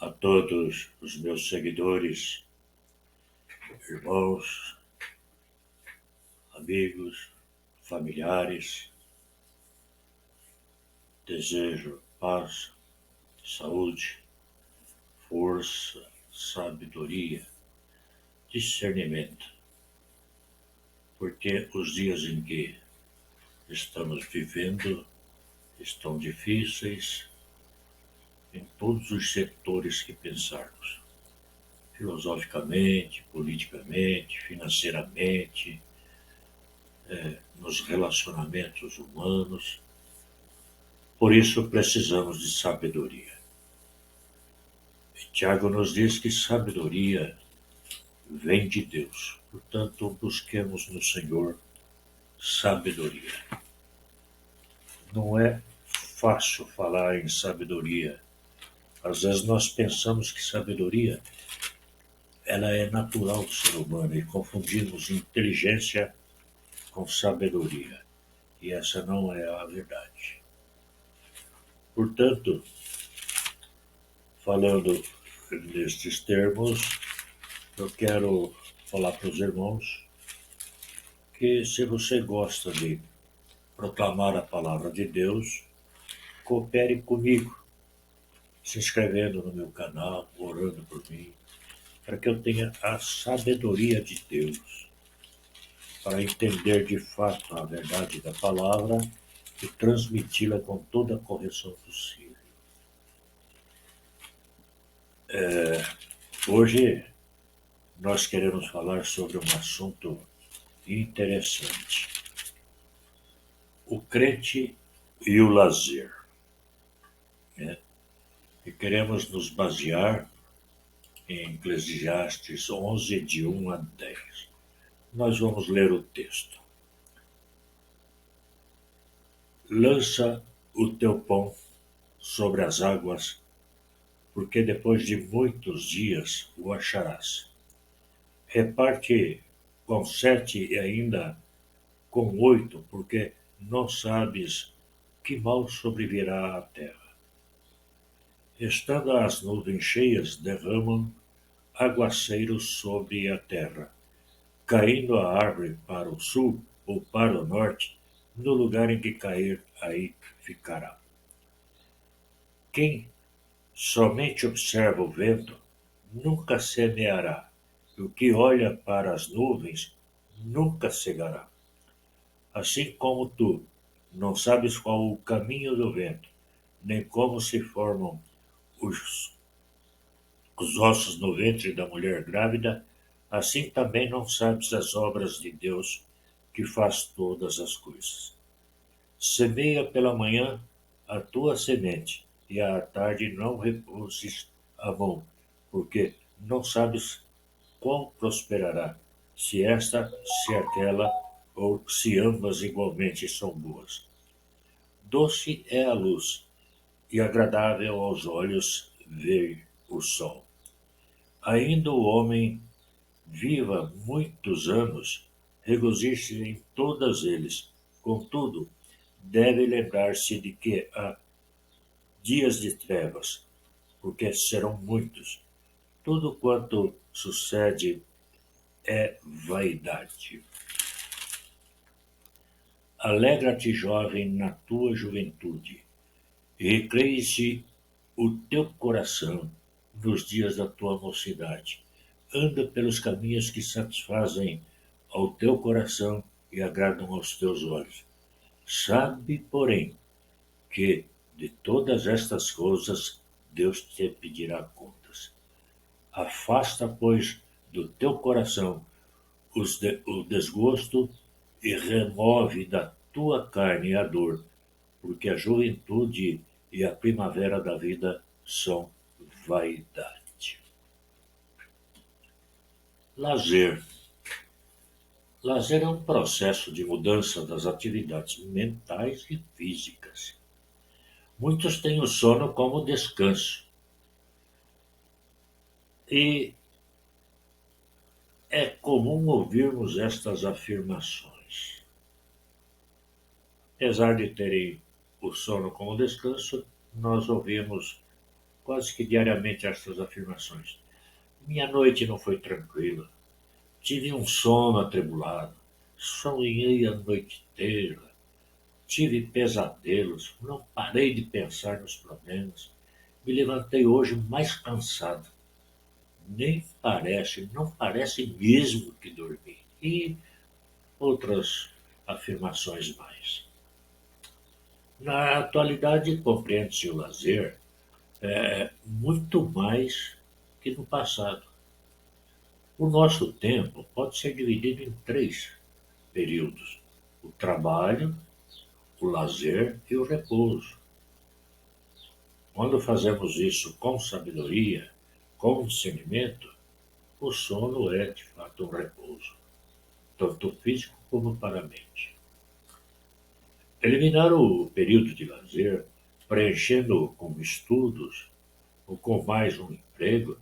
a todos os meus seguidores, irmãos, amigos, familiares. Desejo paz, saúde, força, sabedoria, discernimento, porque os dias em que estamos vivendo estão difíceis em todos os setores que pensarmos, filosoficamente, politicamente, financeiramente, nos relacionamentos humanos. Por isso precisamos de sabedoria. E Tiago nos diz que sabedoria vem de Deus. Portanto, busquemos no Senhor sabedoria. Não é fácil falar em sabedoria. Às vezes nós pensamos que sabedoria ela é natural do ser humano e confundimos inteligência com sabedoria. E essa não é a verdade. Portanto, falando nestes termos, eu quero falar para os irmãos que se você gosta de proclamar a palavra de Deus, coopere comigo, se inscrevendo no meu canal, orando por mim, para que eu tenha a sabedoria de Deus, para entender de fato a verdade da palavra e transmiti-la com toda a correção possível. Hoje nós queremos falar sobre um assunto interessante: o crente e o lazer. Né? E queremos nos basear em Eclesiastes 11, de 1 a 10. Nós vamos ler o texto. Lança o teu pão sobre as águas, porque depois de muitos dias o acharás. Reparte com 7 e ainda com 8, porque não sabes que mal sobrevirá à terra. Estando as nuvens cheias, derramam aguaceiros sobre a terra, caindo a árvore para o sul ou para o norte, no lugar em que cair, aí ficará. Quem somente observa o vento nunca semeará, e o que olha para as nuvens nunca cegará. Assim como tu não sabes qual o caminho do vento, nem como se formam os, os ossos no ventre da mulher grávida, assim também não sabes as obras de Deus, que faz todas as coisas. Semeia pela manhã a tua semente, e à tarde não repouses a mão, porque não sabes qual prosperará, se esta, se aquela, ou se ambas igualmente são boas. Doce é a luz, e agradável aos olhos ver o sol. Ainda o homem viva muitos anos, regozije-se em todos eles. Contudo, deve lembrar-se de que há dias de trevas, porque serão muitos. Tudo quanto sucede é vaidade. Alegra-te, jovem, na tua juventude, e recreie-se o teu coração nos dias da tua mocidade. Anda pelos caminhos que satisfazem ao teu coração e agradam aos teus olhos. Sabe, porém, que de todas estas coisas Deus te pedirá contas. Afasta, pois, do teu coração o desgosto e remove da tua carne a dor, porque a juventude e a primavera da vida são vaidade. Lazer. Lazer é um processo de mudança das atividades mentais e físicas. Muitos têm o sono como descanso. E é comum ouvirmos estas afirmações. Apesar de terem o sono como descanso, nós ouvimos quase que diariamente estas afirmações. Minha noite não foi tranquila. Tive um sono atribulado. Sonhei a noite inteira. Tive pesadelos. Não parei de pensar nos problemas. Me levantei hoje mais cansado. Não parece mesmo que dormi. E outras afirmações mais. Na atualidade, compreende-se o lazer muito mais que no passado. O nosso tempo pode ser dividido em três períodos: o trabalho, o lazer e o repouso. Quando fazemos isso com sabedoria, com discernimento, o sono é de fato um repouso, tanto físico como para a mente. Eliminar o período de lazer, preenchendo com estudos ou com mais um emprego,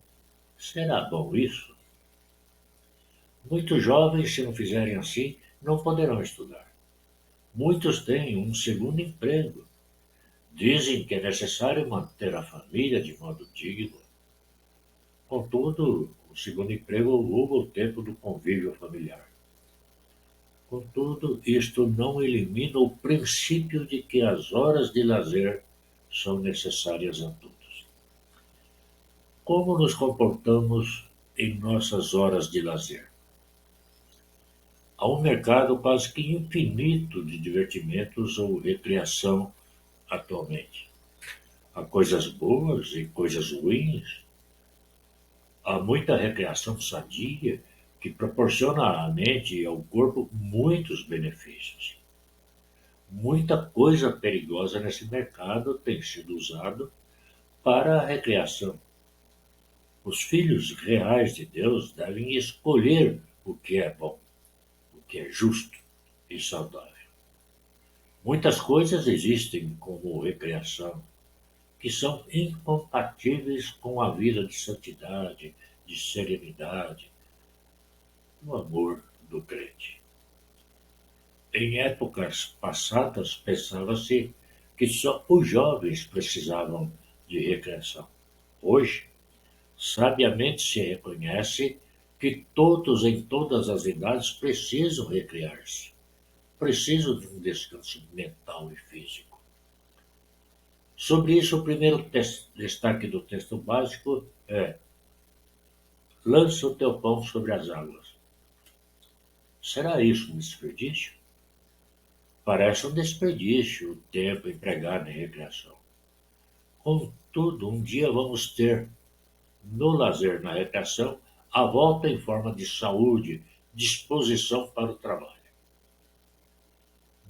será bom isso? Muitos jovens, se não fizerem assim, não poderão estudar. Muitos têm um segundo emprego. Dizem que é necessário manter a família de modo digno. Contudo, o segundo emprego ocupa o tempo do convívio familiar. Contudo, isto não elimina o princípio de que as horas de lazer são necessárias a todos. Como nos comportamos em nossas horas de lazer? Há um mercado quase que infinito de divertimentos ou recreação atualmente. Há coisas boas e coisas ruins. Há muita recreação sadia que proporciona à mente e ao corpo muitos benefícios. Muita coisa perigosa nesse mercado tem sido usado para a recreação. Os filhos reais de Deus devem escolher o que é bom, o que é justo e saudável. Muitas coisas existem como recreação que são incompatíveis com a vida de santidade, de serenidade, no amor do crente. Em épocas passadas, pensava-se que só os jovens precisavam de recreação. Hoje, sabiamente se reconhece que todos em todas as idades precisam recrear-se, precisam de um descanso mental e físico. Sobre isso, o primeiro destaque do texto básico é: lança o teu pão sobre as águas. Será isso um desperdício? Parece um desperdício o tempo empregado em recreação. Contudo, um dia vamos ter, no lazer, na recreação, a volta em forma de saúde, disposição para o trabalho.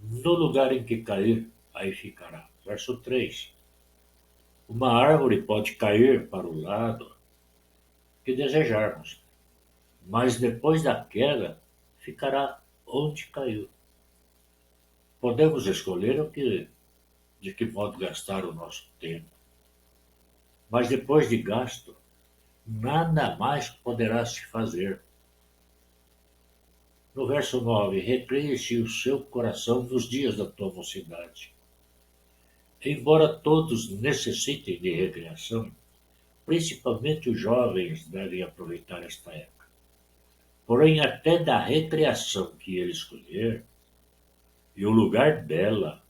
No lugar em que cair, aí ficará. Verso 3. Uma árvore pode cair para o lado que desejarmos, mas depois da queda, ficará onde caiu. Podemos escolher de que modo gastar o nosso tempo, mas depois de gasto, nada mais poderá se fazer. No verso 9, recreie-se o seu coração nos dias da tua mocidade. Embora todos necessitem de recreação, principalmente os jovens devem aproveitar esta época. Porém, até da recreação que ele escolher e o lugar dela,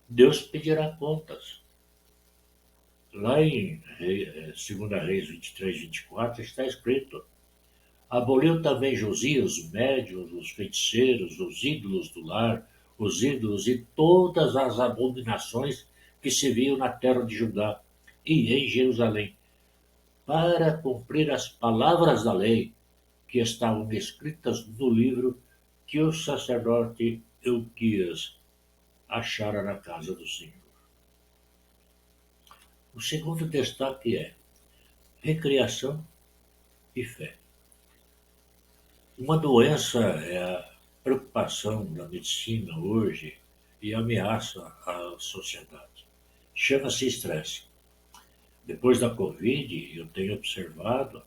Deus pedirá contas. Lá em 2 Reis 23, 24 está escrito: aboliu também Josias os médiuns, os feiticeiros, os ídolos do lar, os ídolos e todas as abominações que se viam na terra de Judá e em Jerusalém, para cumprir as palavras da lei que estavam escritas no livro que o sacerdote Euquias achara na casa do Senhor. O segundo destaque é recreação e fé. Uma doença é a preocupação da medicina hoje e ameaça a sociedade. Chama-se estresse. Depois da Covid, eu tenho observado,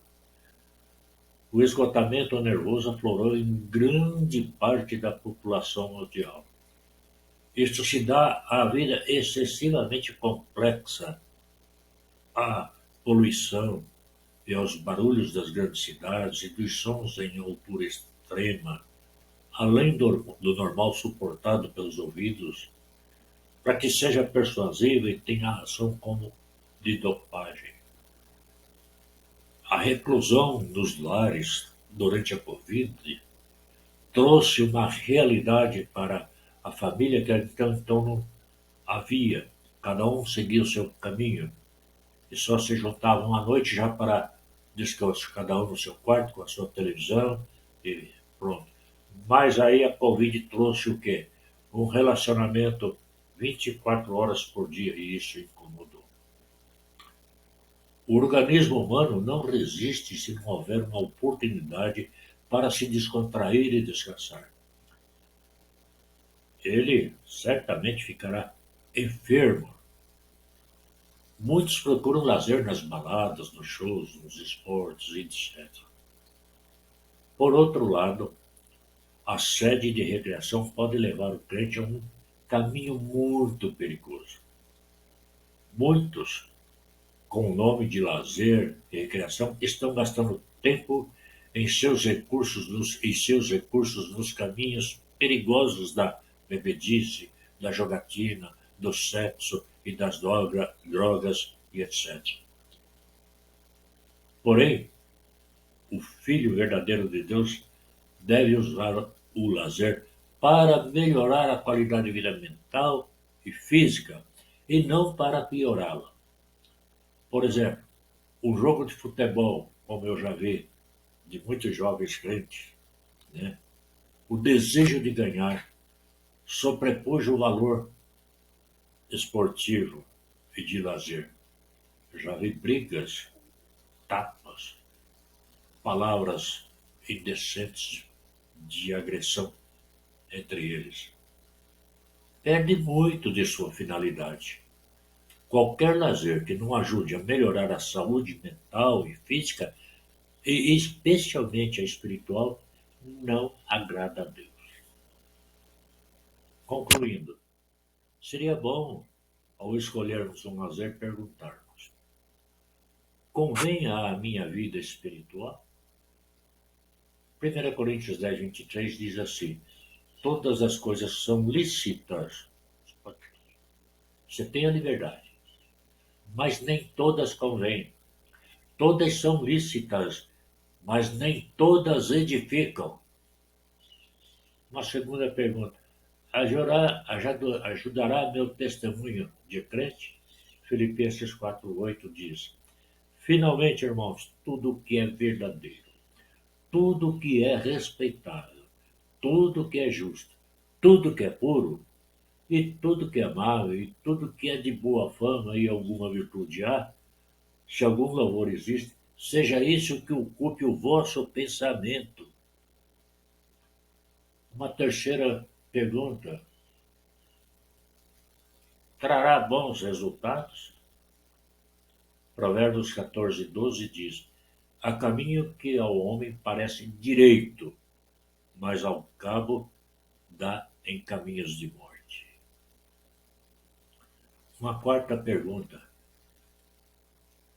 o esgotamento nervoso aflorou em grande parte da população mundial. Isto se dá à vida excessivamente complexa, à poluição e aos barulhos das grandes cidades e dos sons em altura extrema, além do normal suportado pelos ouvidos, para que seja persuasiva e tenha ação como de dopagem. A reclusão nos lares durante a Covid trouxe uma realidade para a família que até então não havia. Cada um seguia o seu caminho e só se juntavam à noite já para descanso, cada um no seu quarto com a sua televisão e pronto. Mas aí a Covid trouxe o quê? Um relacionamento 24 horas por dia e isso incomodou. O organismo humano não resiste se não houver uma oportunidade para se descontrair e descansar. Ele certamente ficará enfermo. Muitos procuram lazer nas baladas, nos shows, nos esportes, etc. Por outro lado, a sede de recreação pode levar o crente a um caminho muito perigoso. Muitos, com o nome de lazer e recreação, estão gastando tempo em seus recursos nos caminhos perigosos da bebedice, da jogatina, do sexo e das drogas e etc. Porém, o Filho verdadeiro de Deus deve usar o lazer para melhorar a qualidade de vida mental e física e não para piorá-la. Por exemplo, um jogo de futebol, como eu já vi de muitos jovens crentes, né? O desejo de ganhar sobrepuja o valor esportivo e de lazer. Já vi brigas, tapas, palavras indecentes de agressão entre eles. Perde muito de sua finalidade. Qualquer lazer que não ajude a melhorar a saúde mental e física, e especialmente a espiritual, não agrada a Deus. Concluindo, seria bom, ao escolhermos um lazer, perguntarmos: convém à minha vida espiritual? 1 Coríntios 10, 23 diz assim: todas as coisas são lícitas. Você tem a liberdade, mas nem todas convêm. Todas são lícitas, mas nem todas edificam. Uma segunda pergunta: ajudará meu testemunho de crente? Filipenses 4:8 diz: finalmente, irmãos, tudo o que é verdadeiro, tudo o que é respeitável, tudo o que é justo, tudo o que é puro, e tudo que é amável, e tudo que é de boa fama e alguma virtude há, se algum louvor existe, seja isso que ocupe o vosso pensamento. Uma terceira pergunta: trará bons resultados? Provérbios 14:12 diz: há caminho que ao homem parece direito, mas ao cabo dá em caminhos de morte. Uma quarta pergunta: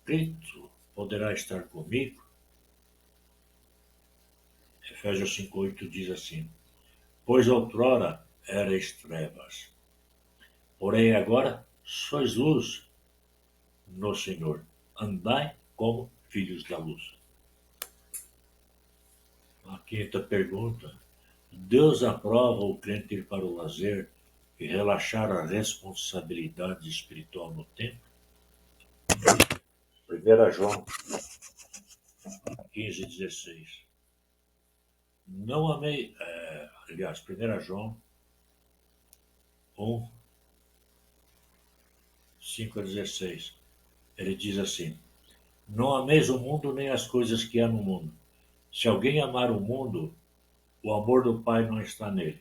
Cristo poderá estar comigo? Efésios 5:8 diz assim: pois outrora erais trevas, porém agora sois luz no Senhor. Andai como filhos da luz. A quinta pergunta: Deus aprova o crente ir para o lazer e relaxar a responsabilidade espiritual no tempo? 1 João 15:16. Não amei, aliás, 1 João 1, 5:16. Ele diz assim: não ameis o mundo nem as coisas que há no mundo. Se alguém amar o mundo, o amor do Pai não está nele.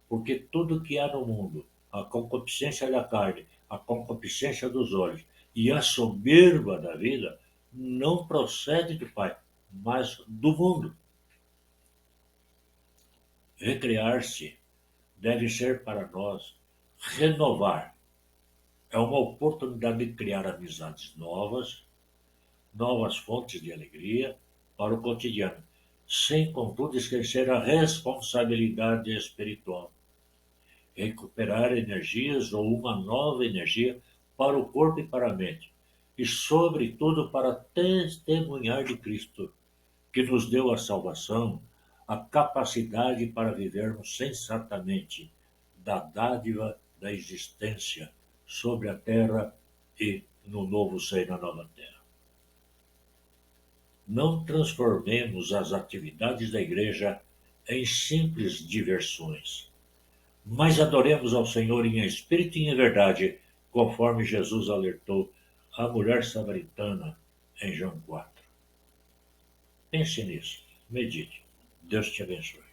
Porque tudo que há no mundo, a concupiscência da carne, a concupiscência dos olhos e a soberba da vida, não procede do Pai, mas do mundo. Recrear-se deve ser para nós renovar. É uma oportunidade de criar amizades novas, novas fontes de alegria para o cotidiano, sem, contudo, esquecer a responsabilidade espiritual. Recuperar energias ou uma nova energia para o corpo e para a mente, e, sobretudo, para testemunhar de Cristo, que nos deu a salvação, a capacidade para vivermos sensatamente da dádiva da existência sobre a terra e no novo céu e na nova terra. Não transformemos as atividades da igreja em simples diversões, mas adoremos ao Senhor em espírito e em verdade, conforme Jesus alertou a mulher samaritana em João 4. Pense nisso, medite. Deus te abençoe.